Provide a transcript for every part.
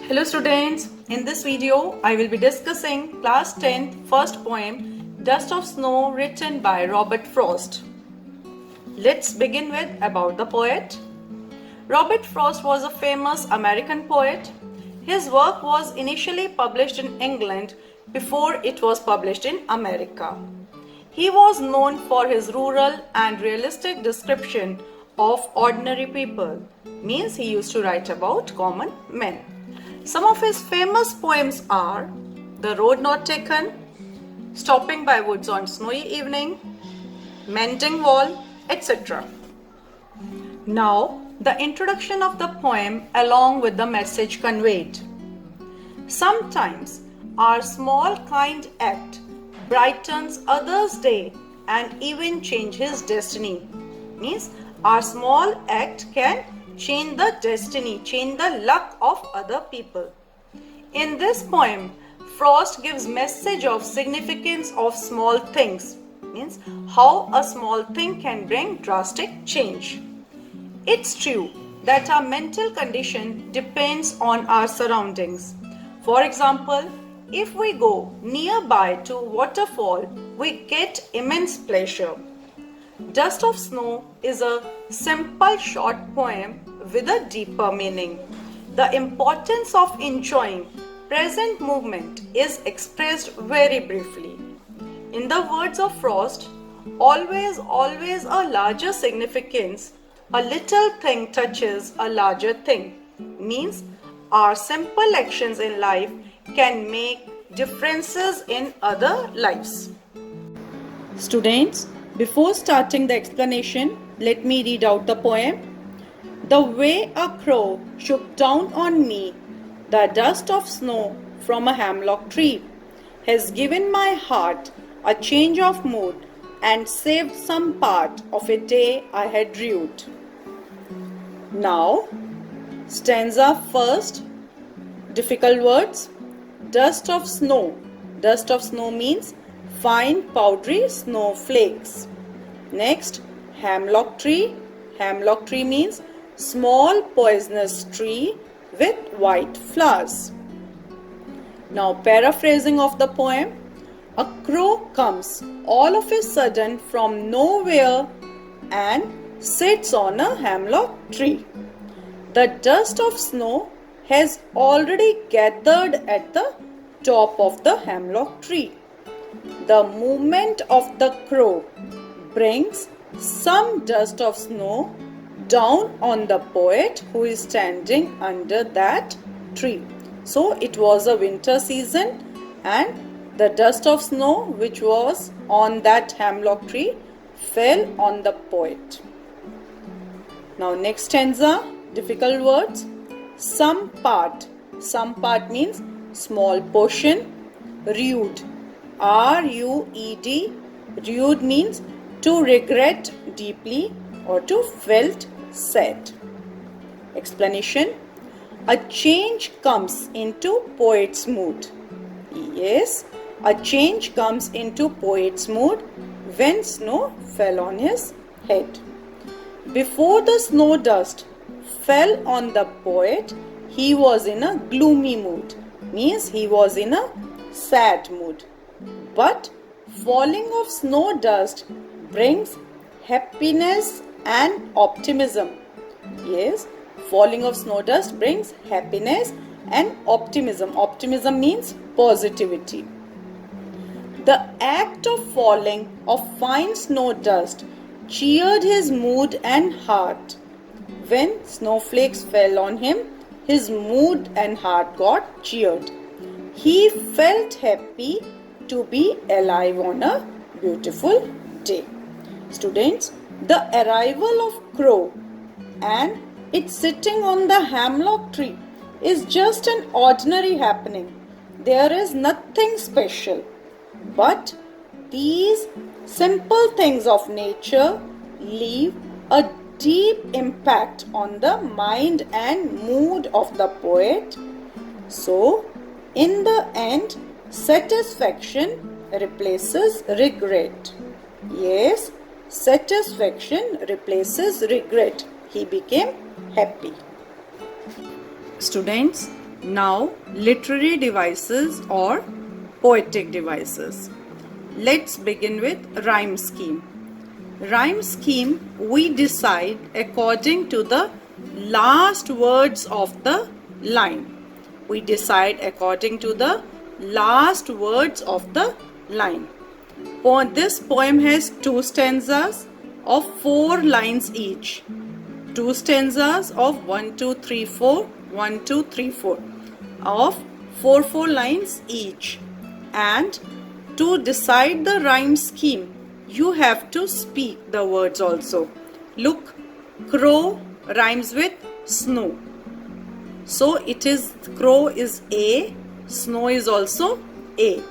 Hello students, in this video I will be discussing class 10th first poem Dust of Snow written by Robert Frost. Let's begin with about the poet. Robert Frost was a famous American poet. His work was initially published in England before it was published in America. He was known for his rural and realistic description of ordinary people, means he used to write about common men. Some of his famous poems are The Road Not Taken, Stopping by Woods on Snowy Evening, Mending Wall, etc. Now, the introduction of the poem along with the message conveyed. Sometimes our small kind act brightens others' day and even change his destiny. Means our small act can change the destiny, change the luck of other people. In this poem, Frost gives message of significance of small things, means how a small thing can bring drastic change. It's true that our mental condition depends on our surroundings. For example, if we go nearby to waterfall, we get immense pleasure. Dust of Snow is a simple short poem with a deeper meaning. The importance of enjoying present moment is expressed very briefly. In the words of Frost, always a larger significance, a little thing touches a larger thing, means our simple actions in life can make differences in other lives. Students, before starting the explanation, let me read out the poem. The way a crow shook down on me, the dust of snow from a hemlock tree, has given my heart a change of mood and saved some part of a day I had rued. Now, stanza first, difficult words. Dust of snow. Dust of snow means fine powdery snowflakes. Next, hemlock tree. Hemlock tree means small poisonous tree with white flowers. Now, paraphrasing of the poem. A crow comes all of a sudden from nowhere and sits on a hemlock tree. The dust of snow has already gathered at the top of the hemlock tree. The movement of the crow brings some dust of snow down on the poet who is standing under that tree. So it was a winter season and the dust of snow which was on that hemlock tree fell on the poet. Now next stanza, difficult words. Some part. Some part means small portion. Rude. R-U-E-D. Rude means to regret deeply or to felt sad. Explanation. A change comes into poet's mood. Yes, a change comes into poet's mood when snow fell on his head. Before the snow dust fell on the poet, he was in a gloomy mood, means he was in a sad mood. But falling of snow dust brings happiness and optimism. Yes, falling of snow dust brings happiness and optimism. Optimism means positivity. The act of falling of fine snow dust cheered his mood and heart. When snowflakes fell on him, his mood and heart got cheered. He felt happy to be alive on a beautiful day. Students, the arrival of crow and it sitting on the hemlock tree is just an ordinary happening. There is nothing special. But these simple things of nature leave a deep impact on the mind and mood of the poet. So, in the end, satisfaction replaces regret. Yes, satisfaction replaces regret. He became happy. Students, Now, literary devices or poetic devices. Let's begin with rhyme scheme. Rhyme scheme we decide according to the last words of the line. We decide according to the last words of the line. This poem has 2 stanzas of 4 lines each. 2 stanzas of 1, 2, 3, 4, 1, 2, 3, 4 of 4 lines each. And to decide the rhyme scheme, you have to speak the words also. Look, crow rhymes with snow. So it is, crow is A, snow is also A.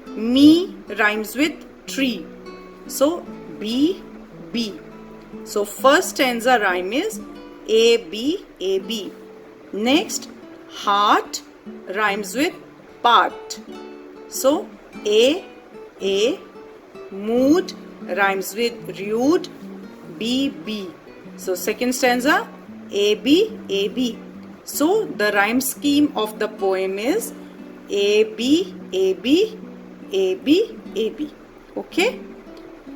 Me rhymes with tree. So B, B. So first stanza rhyme is A, B, A, B. Next, heart rhymes with part. So A, mood rhymes with rude, B, B. So second stanza A, B, A, B. So the rhyme scheme of the poem is A, B, A, B, A, B, A, B. Okay.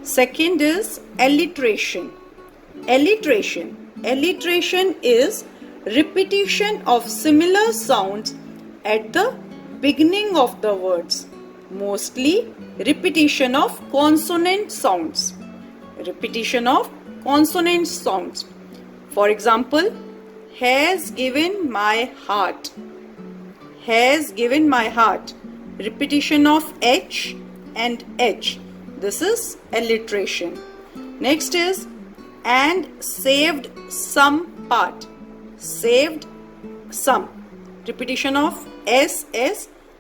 Second is alliteration. Alliteration is repetition of similar sounds at the beginning of the words. Mostly repetition of consonant sounds. For example, has given my heart. Repetition of H and H. This is alliteration. Next is and saved some part. Repetition of S.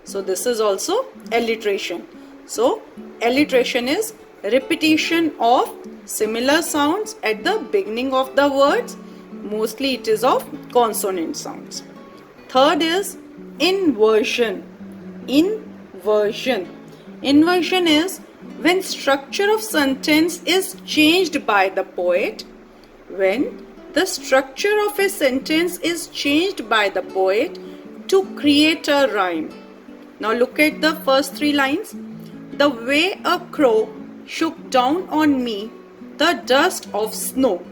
So this is also alliteration. So alliteration is repetition of similar sounds at the beginning of the words. Mostly it is of consonant sounds. Third is inversion. Inversion is when structure of sentence is changed by the poet. When the structure of a sentence is changed by the poet to create a rhyme. Now look at the first 3 lines. The way a crow shook down on me the dust of snow.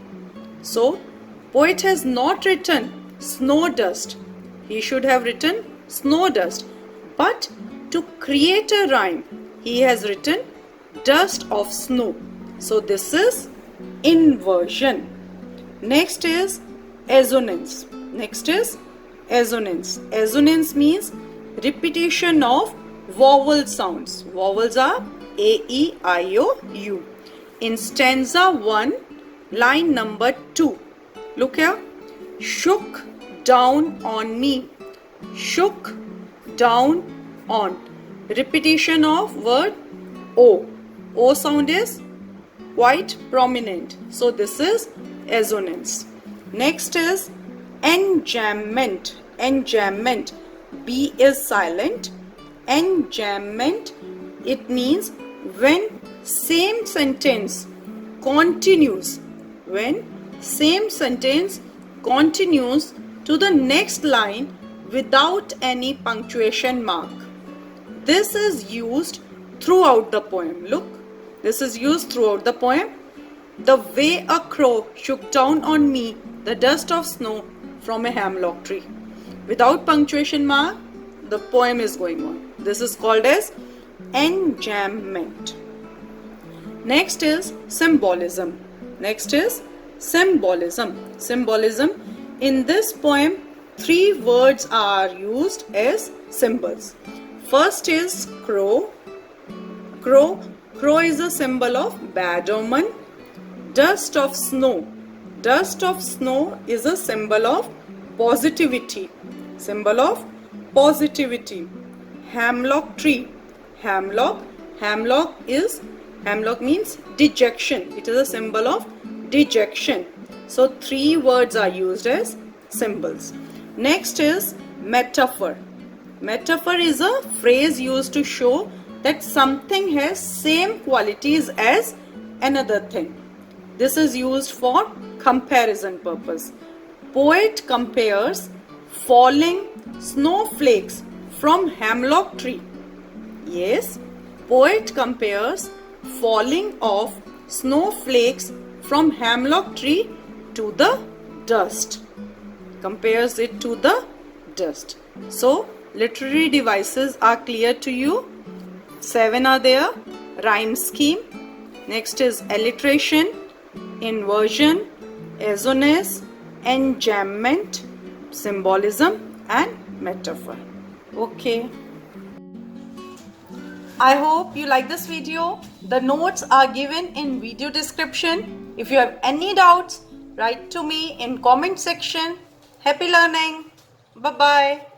So poet has not written snow dust. He should have written snow dust. But to create a rhyme, he has written dust of snow. So this is inversion. Next is assonance. Assonance means repetition of vowel sounds. Vowels are A, E, I, O, U. In stanza 1, line number 2. Look here. Shook down on me. Shook down on. Repetition of word O. O sound is quite prominent. So this is assonance. Next is enjambment. B is silent. Enjambment, it means when same sentence continues. To the next line without any punctuation mark. This is used throughout the poem. Look, this is used throughout the poem. The way a crow shook down on me the dust of snow from a hemlock tree. Without punctuation mark, the poem is going on. This is called as enjambment. Next is symbolism. Symbolism. In this poem, 3 words are used as symbols. First is crow. Crow is a symbol of bad omen. Dust of snow is a symbol of positivity. Hemlock tree. Hemlock means dejection. It is a symbol of dejection. So 3 words are used as symbols. Next is metaphor. Metaphor is a phrase used to show that something has same qualities as another thing. This is used for comparison purpose. Poet compares falling snowflakes from hemlock tree. Yes, poet compares falling of snowflakes from hemlock tree to the dust. Compares it to the dust. So, literary devices are clear to you. 7 are there. Rhyme scheme. Next is alliteration, inversion, assonance, enjambment, symbolism and metaphor. Okay. I hope you like this video. The notes are given in video description. If you have any doubts, write to me in comment section. Happy learning. Bye-bye.